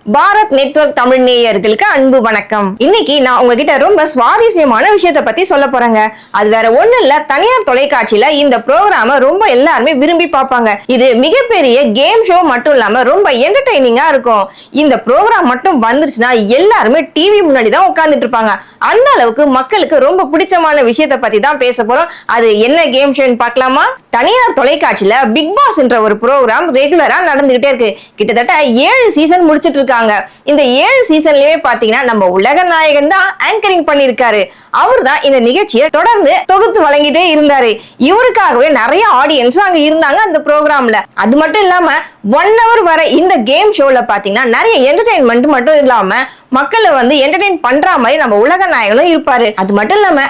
Bharat network Tamil நேயர்களுக்கு அன்பு வணக்கம். இன்னைக்கு நான் உங்ககிட்ட ரொம்ப சுவாரஸ்யமான விஷயத்தை பத்தி சொல்ல போறேங்க. அது வேற ஒண்ணு இல்ல, தனியார் தொலைக்காட்சியில இந்த ப்ரோக்ராம ரொம்ப எல்லாருமே விரும்பி பார்ப்பாங்க. இது மிகப்பெரிய கேம் ஷோ மட்டும் இல்லாம ரொம்ப என்டர்டைனிங்கா இருக்கும். இந்த ப்ரோக்ராம் மட்டும் வந்துருச்சுன்னா எல்லாருமே டிவி முன்னாடி தான் உட்கார்ந்துட்டு இருப்பாங்க. அந்த அளவுக்கு மக்களுக்கு ரொம்ப பிடிச்சமான விஷயத்தை பத்தி தான் பேச போறோம். அது என்ன கேம் ஷோன்னு பார்க்கலாமா? தனியார் தொலைக்காட்சியில பிக் பாஸ் என்ற ஒரு ப்ரோக்ராம் ரெகுலரா நடந்துகிட்டே இருக்கு. கிட்டத்தட்ட 7 சீசன் முடிச்சிட்டு இருக்காங்க. இந்த 7 சீசன்லயே பாத்தீங்கன்னா நம்ம உலக நாயகன் தான் ஆங்கரிங் பண்ணிருக்காரு. அவர் தான் இந்த நிகழ்ச்சியை தொடர்ந்து தொகுத்து வழங்கிட்டே இருந்தாரு. இவருக்காகவே நிறைய ஆடியன்ஸ் அங்க இருந்தாங்க அந்த ப்ரோக்ராம்ல. அது மட்டும் இல்லாம 1 hour வரை இந்த கேம் ஷோல பாத்தீங்கன்னா நிறைய என்டர்டைன்மெண்ட் மட்டும் இல்லாம மக்களை என்டர்டைன் பண்ற மாதிரி நம்ம உலக நாயகனும் இருப்பாரு. அது மட்டும் இல்லாம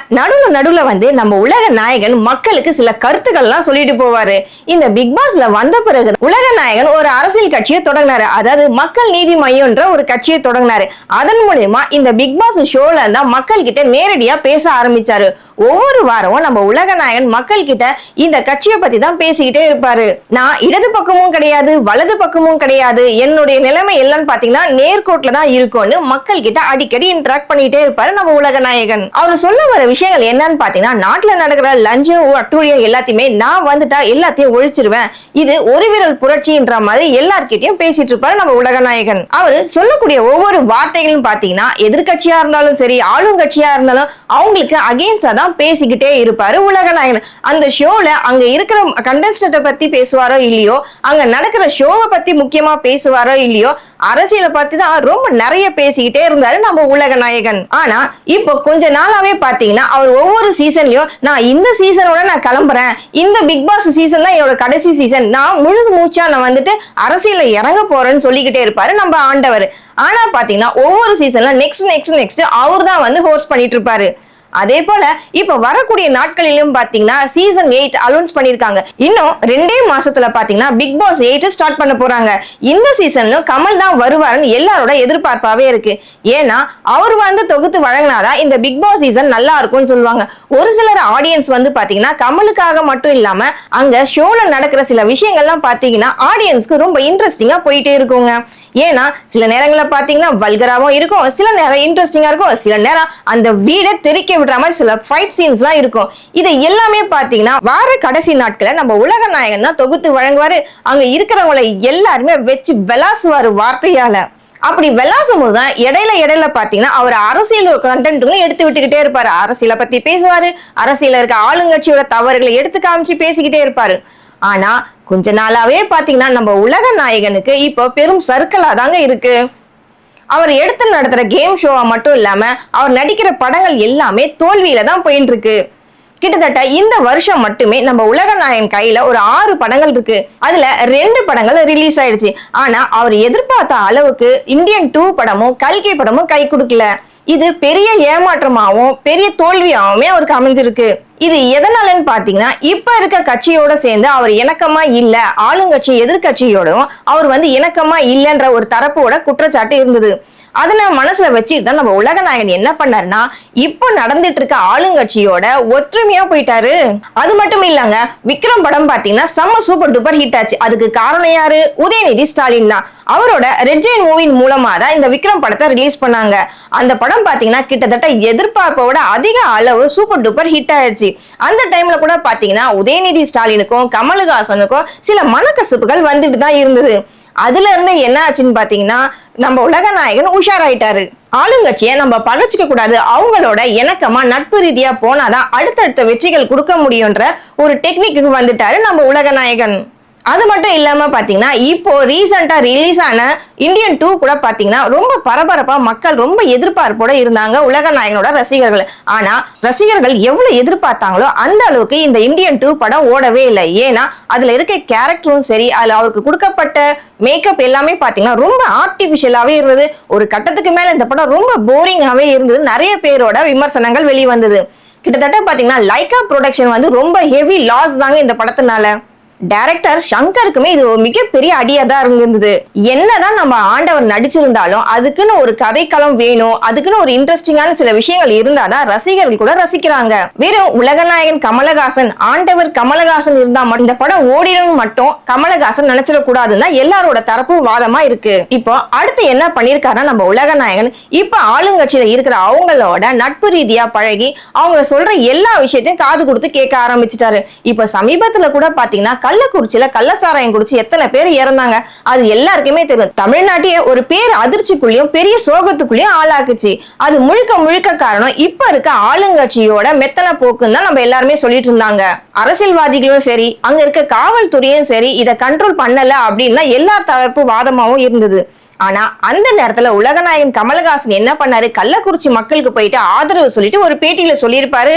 நடுவுல நம்ம உலக நாயகன் மக்களுக்கு சில கருத்துக்கள் எல்லாம் சொல்லிட்டு போவாரு. இந்த பிக் பாஸ்ல வந்த பிறகு உலக நாயகன் ஒரு அரசியல் கட்சியை தொடங்கினாரு. அதாவது மக்கள் நீதி மையம்ன்ற ஒரு கட்சியை தொடங்கினாரு. அதன் மூலமா இந்த பிக் பாஸ் ஷோல இருந்தா மக்கள் கிட்ட நேரடியா பேச ஆரம்பிச்சாரு. ஒவ்வொரு வாரமும் நம்ம உலக நாயகன் மக்கள் கிட்ட இந்த கட்சியை பத்தி தான் பேசிக்கிட்டே இருப்பாரு. நான் இடது பக்கமும் கிடையாது, வலது பக்கமும் கிடையாது, என்னுடைய நிலைமை எல்லாம் பாத்தீங்கன்னா நேர்கோட்ல தான் இருக்கும்னு மக்கள் கிட்ட அடிக்கடி இன்டராக்ட் பண்ணிட்டே இருப்பாரு நம்ம உலக நாயகன். அவர் சொல்ல வர விஷயங்கள் என்னன்னு பாத்தீங்கன்னா, நாட்டுல நடக்கிற லஞ்சம் அட்டூழியம் எல்லாத்தையுமே நான் வந்துட்டா எல்லாத்தையும் ஒழிச்சிருவேன், இது ஒரு விரல் புரட்சின்ற மாதிரி எல்லார்கிட்டயும் பேசிட்டு இருப்பாரு நம்ம உலக நாயகன். அவரு சொல்லக்கூடிய ஒவ்வொரு வார்த்தைகளும் பாத்தீங்கன்னா எதிர்கட்சியா இருந்தாலும் சரி, ஆளுங்கட்சியா இருந்தாலும் அவங்களுக்கு அகேன்ஸ்டா தான் பேசிக்கிட்டே இருப்பாரு உலக நாயகன். அந்த ஷோல அங்க இருக்கிற கண்டஸ்டன்ட பத்தி பேசுவாரோ இல்லையோ, அங்க நடக்கிற ஷோவை பத்தி முக்கியமா பேசுவாரோ இல்லையோ, அரசியலை பத்தி தான் ரொம்ப நிறைய பேசிக்கிட்டே இருந்தாரு நம்ம உலக நாயகன். ஆனா இப்போ கொஞ்ச நாளாவே பாத்தீங்கன்னா அவர் ஒவ்வொரு சீசன்லயும் நான் இந்த சீசனோட நான் கிளம்புறேன், இந்த பிக் பாஸ் சீசன் தான் என்னோட கடைசி சீசன், நான் முழு மூச்சா நான் அரசியல இறங்க போறேன்னு சொல்லிக்கிட்டே இருப்பாரு நம்ம ஆண்டவர். ஆனா பாத்தீங்கன்னா ஒவ்வொரு சீசன்ல நெக்ஸ்ட் அவர் தான் ஹோஸ்ட் பண்ணிட்டு இருப்பாரு. அதே போல இப்ப வரக்கூடிய நாட்களிலும் பாத்தீங்கன்னா சீசன் 8 அனௌன்ஸ் பண்ணிருக்காங்க. இன்னும் 2 மாசத்துல பாத்தீங்கன்னா பிக் பாஸ் 8 ஸ்டார்ட் பண்ண போறாங்க. இந்த சீசன்ல கமல் தான் வருவாருன்னு எல்லாரோட எதிர்பார்ப்பாவே இருக்கு. ஏன்னா அவர் தொகுத்து வழங்கினாதான் இந்த பிக் பாஸ் சீசன் நல்லா இருக்கும்னு சொல்லுவாங்க. ஒரு சிலர் ஆடியன்ஸ் பாத்தீங்கன்னா கமலுக்காக மட்டும் இல்லாம அங்க ஷோல நடக்கிற சில விஷயங்கள்லாம் பாத்தீங்கன்னா ஆடியன்ஸ்க்கு ரொம்ப இன்ட்ரெஸ்டிங்கா போயிட்டே இருக்குங்க. ஏன்னா சில நேரங்கள்ல பாத்தீங்கன்னா வல்கராவும் இருக்கும், சில நேரம் இன்ட்ரெஸ்டிங்கா இருக்கும், சில நேரம் அந்த வீடை தெரிக்க விடுற மாதிரி சில ஃபைட் சீன்ஸ் எல்லாம் இருக்கும். இது எல்லாமே பாத்தீங்கன்னா வார கடைசி நாட்களை நம்ம உலக நாயகன் தான் தொகுத்து வழங்குவாரு. அங்க இருக்கிறவங்களை எல்லாருமே வச்சு விளாசுவாரு வார்த்தையால. அப்படி விளாசும் போதுதான் இடையில பாத்தீங்கன்னா அவர் அரசியல் கண்டென்ட்களும் எடுத்து விட்டுக்கிட்டே இருப்பாரு. அரசியலை பத்தி பேசுவாரு, அரசியல இருக்க ஆளுங்கட்சியோட தவறுகளை எடுத்து காமிச்சு பேசிக்கிட்டே இருப்பாரு. ஆனா கொஞ்ச நாளாவே பாத்தீங்கன்னா நம்ம உலக நாயகனுக்கு இப்போ பெரும் சர்க்கிளா தாங்க இருக்கு. அவர் எடுத்து நடத்துற கேம் ஷோவா மட்டும் இல்லாம அவர் நடிக்கிற படங்கள் எல்லாமே தோல்வியில தான் போயிட்டு இருக்கு. கிட்டத்தட்ட இந்த வருஷம் மட்டுமே நம்ம உலக நாயகன் கையில ஒரு 6 படங்கள் இருக்கு. அதுல 2 படங்கள் ரிலீஸ் ஆயிடுச்சு. ஆனா அவர் எதிர்பார்த்த அளவுக்கு இந்தியன் 2 படமும் கல்கி படமும் கை கொடுக்கல. இது பெரிய ஏமாற்றமாவும் பெரிய தோல்வியாவுமே அவருக்கு அமைஞ்சிருக்கு. இது எதனாலன்னு பாத்தீங்கன்னா இப்ப இருக்க கட்சியோட சேர்ந்து அவர் இணக்கமா இல்ல, ஆளுங்கட்சி எதிர்கட்சியோடும் அவர் இணக்கமா இல்லைன்ற ஒரு தரப்போட குற்றச்சாட்டு இருந்தது. அதனை மனசுல வச்சுட்டு நம்ம உலக நாயகன் என்ன பண்ணாருன்னா இப்போ நடந்துட்டு இருக்க ஆளுங்கட்சியோட ஒற்றுமையா போயிட்டாரு. அது மட்டும் இல்லங்க, விக்ரம் படம் பாத்தீங்கன்னா செம்ம சூப்பர் டூப்பர் ஹிட் ஆச்சு. அதுக்கு காரணம் யாரு? உதயநிதி ஸ்டாலின் தான். அவரோட ரெட் ஜெயின் மூவின் மூலமா தான் இந்த விக்ரம் படத்தை ரிலீஸ் பண்ணாங்க. அந்த படம் பாத்தீங்கன்னா கிட்டத்தட்ட எதிர்பார்ப்போட அதிக அளவு சூப்பர் டூப்பர் ஹிட் ஆயிடுச்சு. அந்த டைம்ல கூட பாத்தீங்கன்னா உதயநிதி ஸ்டாலினுக்கும் கமல்ஹாசனுக்கும் சில மனக்கசப்புகள் வந்துட்டு தான் இருந்தது. அதுல இருந்து என்ன ஆச்சுன்னு பாத்தீங்கன்னா நம்ம உலக நாயகன் உஷாராயிட்டாரு. ஆளுங்கட்சியை நம்ம பகச்சிக்க கூடாது, அவங்களோட இணக்கமா நட்பு ரீதியா போனாதான் அடுத்தடுத்த வெற்றிகள் கொடுக்க முடியும்ன்ற ஒரு டெக்னிக்கு வந்துட்டாரு நம்ம உலக நாயகன். அது மட்டும் இல்லாம பாத்தீங்கன்னா இப்போ ரீசெண்டா ரிலீஸ் ஆன இந்தியன் 2 கூட பாத்தீங்கன்னா ரொம்ப பரபரப்பா மக்கள் ரொம்ப எதிர்பார்ப்போட இருந்தாங்க உலக நாயகனோட ரசிகர்கள். ஆனா ரசிகர்கள் எவ்வளவு எதிர்பார்த்தாங்களோ அந்த அளவுக்கு இந்த இந்தியன் 2 படம் ஓடவே இல்லை. ஏன்னா அதுல இருக்க கேரக்டரும் சரி, அதுல அவருக்கு கொடுக்கப்பட்ட மேக்கப் எல்லாமே பாத்தீங்கன்னா ரொம்ப ஆர்டிபிஷியலாவே இருந்தது. ஒரு கட்டத்துக்கு மேல இந்த படம் ரொம்ப போரிங்காவே இருந்தது. நிறைய பேரோட விமர்சனங்கள் வெளிவந்தது. கிட்டத்தட்ட பாத்தீங்கன்னா லைகா ப்ரொடக்ஷன் ரொம்ப ஹெவி லாஸ் தாங்க இந்த படத்தினால. டைரக்டர் சங்கருக்குமே இது ஒரு மிகப்பெரிய அடியா தான் இருந்தது. என்னதான் நம்ம ஆண்டவர் நடிச்சிருந்தாலும் அதுக்குன்னு ஒரு கதைக்களம் வேணும், அதுக்குன்னு ஒரு இன்ட்ரெஸ்டிங்கான சில விஷயங்கள் இருந்தாதான் ரசிகர்கள் கூட ரசிக்கிறாங்க. வெறும் உலகநாயகன் கமலஹாசன், ஆண்டவர் கமலஹாசன் இருந்தா இந்த படம் ஓடிடும் மட்டும் கமலஹாசன் நினைச்சிடக்கூடாதுன்னா எல்லாரோட தரப்பு வாதமா இருக்கு. இப்போ அடுத்து என்ன பண்ணிருக்காருன்னா நம்ம உலகநாயகன் இப்ப ஆளுங்கட்சியில இருக்கிற அவங்களோட நட்பு ரீதியா பழகி அவங்க சொல்ற எல்லா விஷயத்தையும் காது கொடுத்து கேட்க ஆரம்பிச்சுட்டாரு. இப்ப சமீபத்துல கூட பாத்தீங்கன்னா கள்ளக்குறிச்சியில கள்ளசாராயம் குடிச்சு எத்தனை பேர் இறந்தாங்க அது எல்லாருக்குமே தெரியும். தமிழ்நாட்டையே ஒரு பேர் அதிர்ச்சிக்குள்ளயும் பெரிய சோகத்துக்குள்ளயும் ஆளாக்குச்சு. அது முழுக்க முழுக்க காரணம் இப்ப இருக்க ஆளுங்கட்சியோட மெத்தன போக்குன்னு தான் நம்ம எல்லாருமே சொல்லிட்டு இருந்தாங்க. அரசியல்வாதிகளும் சரி, அங்க இருக்க காவல்துறையும் சரி இதை கண்ட்ரோல் பண்ணல அப்படின்னா எல்லா தரப்பு வாதமாவும் இருந்தது. ஆனா அந்த நேரத்துல உலகநாயகன் கமலஹாசன் என்ன பண்ணாரு, கள்ளக்குறிச்சி மக்களுக்கு போயிட்டு ஆதரவு சொல்லிட்டு ஒரு பேட்டியில சொல்லியிருப்பாரு,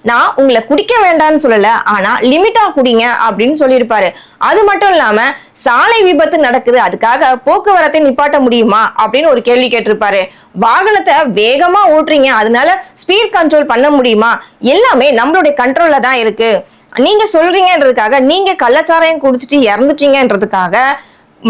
நான் உங்களை குடிக்க வேண்டாம்னு சொல்லல, ஆனா லிமிட்டா குடிங்க அப்படின்னு சொல்லியிருப்பாரு. அது மட்டும் இல்லாம சாலை விபத்து நடக்குது, அதுக்காக போக்குவரத்தை நிப்பாட்ட முடியுமா அப்படின்னு ஒரு கேள்வி கேட்டிருப்பாரு. வாகனத்தை வேகமா ஓட்டுறீங்க, அதனால ஸ்பீட் கண்ட்ரோல் பண்ண முடியுமா, எல்லாமே நம்மளுடைய கண்ட்ரோல்ல தான் இருக்கு. நீங்க சொல்றீங்கன்றதுக்காக நீங்க கள்ளச்சாராயம் குடிச்சிட்டு இறந்துட்டீங்கன்றதுக்காக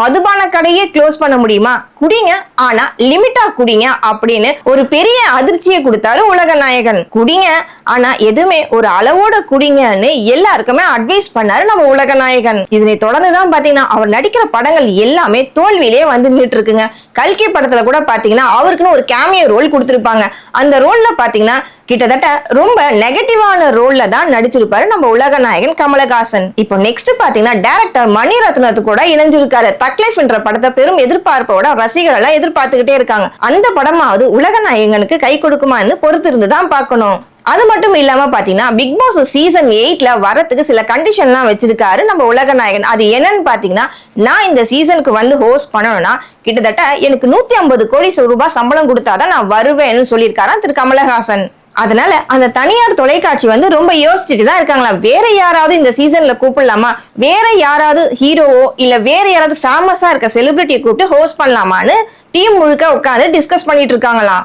மதுபான கடையே க்ளோஸ் பண்ண முடியுமா, குடிங்க ஆனா லிமிட்டா குடிங்க அப்படின்னு ஒரு பெரிய அதிர்ச்சியை கொடுத்தாரு உலகநாயகன். குடிங்க ஆனா எதுவுமே ஒரு அளவோட குடிங்கன்னு எல்லாருக்குமே அட்வைஸ் பண்ணாரு நம்ம உலகநாயகன். இதனை தொடர்ந்துதான் பாத்தீங்கன்னா அவர் நடிக்கிற படங்கள் எல்லாமே தோல்வியிலே வந்து நின்று இருக்குங்க. கல்கி படத்துல கூட பாத்தீங்கன்னா அவருக்குன்னு ஒரு கேமியோ ரோல் கொடுத்திருப்பாங்க. அந்த ரோல்ல பாத்தீங்கன்னா கிட்டத்தட்ட ரொம்ப நெகட்டிவான ரோல்ல தான் நடிச்சிருப்பாரு நம்ம உலகநாயகன் கமலஹாசன். இப்போ நெக்ஸ்ட் பாத்தீங்கன்னா டைரக்டர் மணிரத்னத்து கூட இணைஞ்சிருக்காரு. தக்லைஃப் என்ற படத்தை பெரும் எதிர்பார்ப்போட ரசிகர்கள் எல்லாம் எதிர்பார்த்துக்கிட்டே இருக்காங்க. அந்த படமாவது உலகநாயகனுக்கு கை கொடுக்குமான்னு பொறுத்து இருந்துதான் பார்க்கணும். அது மட்டும் இல்லாம பாத்தீங்கன்னா பிக் பாஸ் சீசன் 8ல வரத்துக்கு சில கண்டிஷன்லாம் வச்சிருக்காரு நம்ம உலகநாயகன். அது என்னன்னு பாத்தீங்கன்னா, நான் இந்த சீசனுக்கு வந்து ஹோஸ்ட் பண்ணணும்னா கிட்டத்தட்ட எனக்கு 150 கோடி ரூபாய் சம்பளம் கொடுத்தாதான் நான் வருவேன்னு சொல்லியிருக்காராம் திரு கமலஹாசன். அதனால அந்த தனியார் தொலைக்காட்சி வந்து ரொம்ப யோசிச்சுட்டு தான் இருக்காங்களா, வேற யாராவது இந்த சீசன்ல கூப்பிடலாமா, வேற யாராவது ஹீரோவோ இல்ல வேற யாராவது ஃபேமஸா இருக்க செலிபிரிட்டியை கூப்பிட்டு ஹோஸ்ட் பண்ணலாமான்னு டீம் முழுக்க உட்காந்து டிஸ்கஸ் பண்ணிட்டு இருக்காங்களாம்.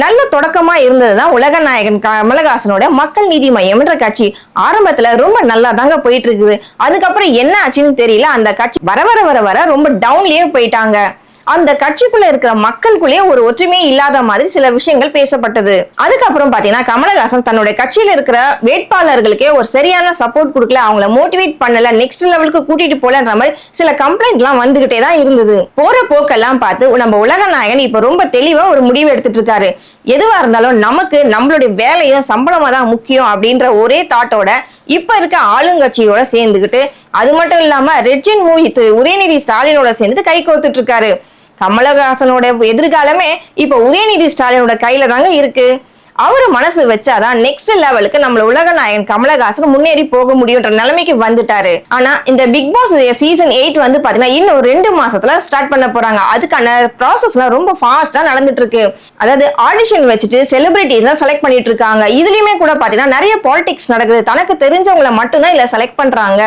நல்ல தொடக்கமா இருந்ததுதான் உலகநாயகன் கமலஹாசனோட மக்கள் நீதி மையம் என்ற கட்சி. ஆரம்பத்துல ரொம்ப நல்லா தாங்க போயிட்டு இருக்குது. அதுக்கப்புறம் என்ன ஆச்சுன்னு தெரியல, அந்த கட்சி வர வர வர வர ரொம்ப டவுன்லயே போயிட்டாங்க. அந்த கட்சிக்குள்ள இருக்கிற மக்களுக்குள்ளே ஒரு ஒற்றுமையே இல்லாத மாதிரி சில விஷயங்கள் பேசப்பட்டது. அதுக்கப்புறம் பாத்தீங்கன்னா கமலஹாசன் தன்னுடைய கட்சியில இருக்கிற வேட்பாளர்களுக்கே ஒரு சரியான சப்போர்ட் கொடுக்கல, அவங்கள மோட்டிவேட் பண்ணல, நெக்ஸ்ட் லெவலுக்கு கூட்டிட்டு போலன்ற மாதிரி சில கம்ப்ளைண்ட் எல்லாம் வந்துகிட்டே தான் இருந்தது. போற போக்கெல்லாம் பார்த்து நம்ம உலகநாயகன் இப்ப ரொம்ப தெளிவா ஒரு முடிவு எடுத்துட்டு இருக்காரு. எதுவா இருந்தாலும் நமக்கு நம்மளுடைய வேலையும் சம்பளமா தான் முக்கியம் அப்படின்ற ஒரே தாட்டோட இப்ப இருக்க ஆளுங்கட்சியோட சேர்ந்துகிட்டு, அது மட்டும் இல்லாம ரெட்ஜின் மூவி உதயநிதி ஸ்டாலினோட சேர்ந்து கை கோர்த்துட்டு இருக்காரு. கமலஹாசனோட எதிர்காலமே இப்ப உதயநிதி ஸ்டாலினோட கையில தாங்க இருக்கு. அவரு மனசு வச்சாதான் நெக்ஸ்ட் லெவலுக்கு நம்மள உலகநாயகன் கமலஹாசன் முன்னேறி போக முடியும்ன்ற நிலைமைக்கு வந்துட்டாரு. ஆனா இந்த பிக் பாஸ் சீசன் 8 வந்து பாத்தீங்கன்னா இன்னும் 2 மாசத்துல ஸ்டார்ட் பண்ண போறாங்க. அதுக்கான ப்ராசஸ்லாம் ரொம்ப ஃபாஸ்டா நடந்துட்டு இருக்கு. அதாவது ஆடிஷன் வச்சுட்டு செலிபிரிட்டிஸ் செலக்ட் பண்ணிட்டு இருக்காங்க. இதுலயுமே கூட பாத்தீங்கன்னா நிறைய பாலிடிக்ஸ் நடக்குது. தனக்கு தெரிஞ்சவங்களை மட்டும்தான் இல்ல செலக்ட் பண்றாங்க.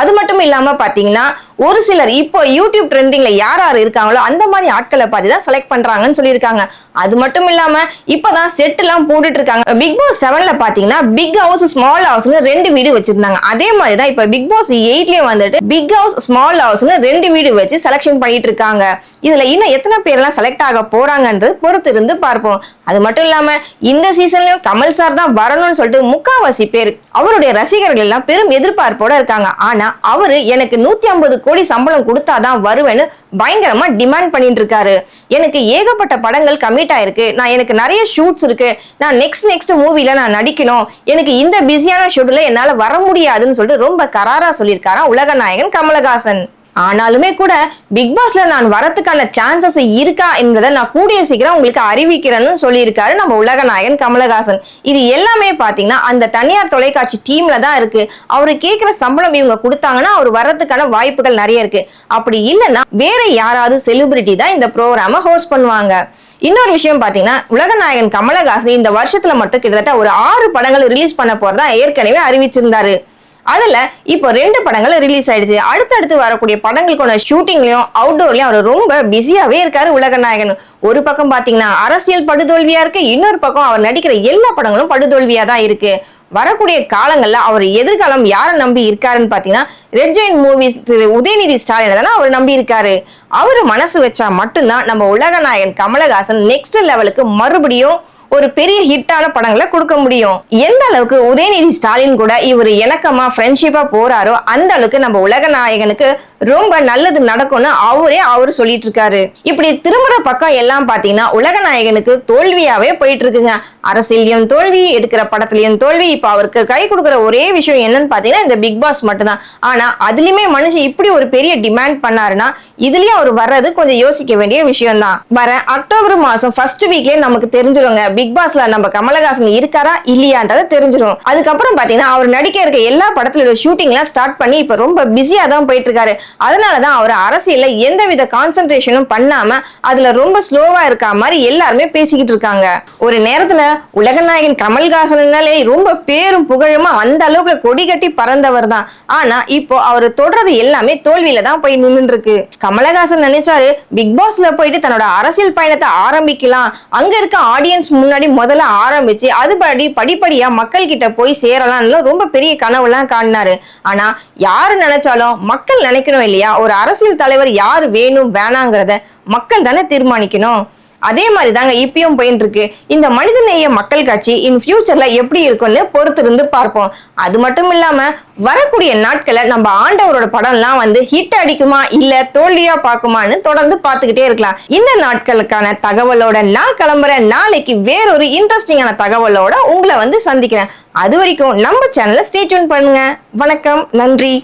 அது மட்டும் இல்லாம பாத்தீங்கன்னா ஒரு சிலர் இப்போ யூடியூப் ட்ரெண்டிங்ல யார் யார் இருக்காங்களோ அந்த மாதிரி ஆட்களை பார்த்து தான் செலக்ட் பண்றாங்கன்னு சொல்லியிருக்காங்க. அது மட்டும் இல்லாம இப்பதான் செட் எல்லாம் போட்டுட்டு இருக்காங்க. பிக் பாஸ் 7ல பாத்தீங்கன்னா பிக் ஹவுஸ் ஸ்மால் ஹவுஸ்னு 2 வீடு வச்சிருந்தாங்க. அதே மாதிரிதான் இப்ப பிக் பாஸ் 8லயும் வந்துட்டு பிக் ஹவுஸ் ஸ்மால் ஹவுஸ்னு 2 வீடு வச்சு செலக்ஷன் பண்ணிட்டு இருக்காங்க. இதுல இன்னும் எத்தனை பேர்லாம் செலக்ட் ஆக போறாங்கன்றது பொறுத்து இருந்து பார்ப்போம். அது மட்டும் இல்லாம இந்த சீசன்லயும் கமல் சார் தான் வரணும்னு சொல்லிட்டு முக்காவாசி பேர் அவருடைய ரசிகர்கள் எல்லாம் பெரும் எதிர்பார்ப்போட இருக்காங்க. ஆனா அவரு எனக்கு 150 கோடி சம்பளம் கொடுத்தாதான் வருவேன்னு பயங்கரமா டிமாண்ட் பண்ணிட்டு இருக்காரு. எனக்கு ஏகப்பட்ட படங்கள் கமிட் ஆயிருக்கு, எனக்கு நிறைய ஷூட்ஸ் இருக்கு, நான் நெக்ஸ்ட் மூவில நான் நடிக்கணும், எனக்கு இந்த பிஸியான ஷெட்யூல்ல என்னால வர முடியாதுன்னு சொல்லிட்டு ரொம்ப கராரா சொல்லியிருக்காராம் உலகநாயகன் கமலஹாசன். ஆனாலுமே கூட பிக் பாஸ்ல நான் வரதுக்கான சான்சஸ் இருக்கா என்பதை நான் கூடிய சீக்கிரம் உங்களுக்கு அறிவிக்கிறேன்னு சொல்லியிருக்காரு நம்ம உலகநாயகன் கமலஹாசன். இது எல்லாமே பாத்தீங்கன்னா அந்த தனியார் தொலைக்காட்சி டீம்ல தான் இருக்கு. அவரு கேட்கிற சம்பளம் இவங்க கொடுத்தாங்கன்னா அவர் வரதுக்கான வாய்ப்புகள் நிறைய இருக்கு. அப்படி இல்லைன்னா வேற யாராவது செலிபிரிட்டி தான் இந்த ப்ரோக்ராம ஹோஸ்ட் பண்ணுவாங்க. இன்னொரு விஷயம் பாத்தீங்கன்னா உலகநாயகன் கமலஹாசன் இந்த வருஷத்துல மட்டும் கிட்டத்தட்ட ஒரு 6 படங்கள் ரிலீஸ் பண்ண போறதா ஏற்கனவே அறிவிச்சிருந்தாரு. அதுல இப்போ 2 படங்கள் ரிலீஸ் ஆயிடுச்சு. அடுத்தடுத்து வரக்கூடிய படங்களுக்கான ஷூட்டிங்லயும் அவுட்டோர்லயும் அவர் ரொம்ப பிஸியாவே இருக்காரு உலகநாயகன். ஒரு பக்கம் பாத்தீங்கன்னா அரசியல் படுதோல்வியா இருக்கு, இன்னொரு பக்கம் அவர் நடிக்கிற எல்லா படங்களும் படுதோல்வியா தான் இருக்கு. வரக்கூடிய காலங்கள்ல அவர் எதிர்காலம் யாரை நம்பி இருக்காருன்னு பாத்தீங்கன்னா ரெட் ஜெயின் மூவிஸ் திரு உதயநிதி ஸ்டாலின் தானே அவர் நம்பி இருக்காரு. அவரு மனசு வச்சா மட்டும்தான் நம்ம உலக நாயகன் கமலஹாசன் நெக்ஸ்ட் லெவலுக்கு மறுபடியும் ஒரு பெரிய ஹிட்டான படங்களை கொடுக்க முடியும். எந்த அளவுக்கு உதயநிதி ஸ்டாலின் கூட இவர் இணக்கமா ஃப்ரெண்ட்ஷிப்பா போறாரோ அந்த அளவுக்கு நம்ம உலக நாயகனுக்கு ரொம்ப நல்லது நடக்கும்னு அவரு சொல்லிட்டு இருக்காரு. இப்படி திரும்புற பக்கம் எல்லாம் பாத்தீங்கன்னா உலக நாயகனுக்கு தோல்வியாவே போயிட்டு இருக்குங்க. அரசியலையும் தோல்வி, எடுக்கிற படத்திலையும் தோல்வி. இப்ப அவருக்கு கை கொடுக்குற ஒரே விஷயம் என்னன்னு பாத்தீங்கன்னா இந்த பிக் பாஸ் மட்டும்தான். ஆனா அதுலயுமே மனுஷன் இப்படி ஒரு பெரிய டிமாண்ட் பண்ணாருன்னா இதுலயும் அவர் வர்றது கொஞ்சம் யோசிக்க வேண்டிய விஷயம் தான். வர அக்டோபர் மாசம் ஃபர்ஸ்ட் வீக்லயே நமக்கு தெரிஞ்சிருங்க பிக் பாஸ்ல நம்ம கமலஹாசன் இருக்காரா இல்லையான்றத தெரிஞ்சிடும். அதுக்கப்புறம் பாத்தீங்கன்னா அவர் நடிக்க இருக்க எல்லா படத்துல ஷூட்டிங் எல்லாம் ஸ்டார்ட் பண்ணி இப்ப ரொம்ப பிஸியா தான் போயிட்டு இருக்காரு. அதனாலதான் அவர் அரசியல்ல எந்தவித கான்சென்ட்ரேஷனும் பண்ணாம அதுல ரொம்ப ஸ்லோவா இருக்க மாதிரி எல்லாருமே பேசிக்கிட்டு இருக்காங்க. ஒரு நேரத்துல உலகநாயகன் கமல்ஹாசனாலே ரொம்ப பேரும் புகழுமா அந்த அளவுக்கு கொடி கட்டி பறந்தவர் தான். ஆனா இப்போ அவர் தொடர்றது எல்லாமே தோல்வியில தான் போய் நின்று இருக்கு. கமலஹாசன் நினைச்சாரு பிக் பாஸ்ல போயிட்டு தன்னோட அரசியல் பயணத்தை ஆரம்பிக்கலாம், அங்க இருக்க ஆடியன்ஸ் முன்னாடி முதல்ல ஆரம்பிச்சு அது படிப்படியா மக்கள் கிட்ட போய் சேரலாம்னு ரொம்ப பெரிய கனவுலாம் காணினாரு. ஆனா யாரு நினைச்சாலும் மக்கள் நினைக்கணும் இல்லையா, ஒரு அரசியல் தலைவர் யாரு வேணும் வேணாங்கிறத மக்கள் தானே தீர்மானிக்கணும். அதே மாதிரி தாங்க இப்பயும் போயிட்டு இருக்கு. இந்த மனிதநேய மக்கள் கட்சி இன் ஃபியூச்சர்ல எப்படி இருக்கும்னு பொறுத்திருந்து பார்ப்போம். அது மட்டும் இல்லாம வரக்கூடிய நாட்களை நம்ம ஆண்டவரோட படம்லாம் ஹிட் அடிக்குமா இல்ல தோல்வியா பாக்குமான்னு தொடர்ந்து பார்த்துக்கிட்டே இருக்கலாம். இந்த நாட்களுக்கான தகவலோட நான் கிளம்புறேன். நாளைக்கு வேறொரு இன்ட்ரெஸ்டிங்கான தகவலோட உங்களை சந்திக்கிறேன். அது வரைக்கும் நம்ம சேனலை ஸ்டே டியூன் பண்ணுங்க. வணக்கம், நன்றி.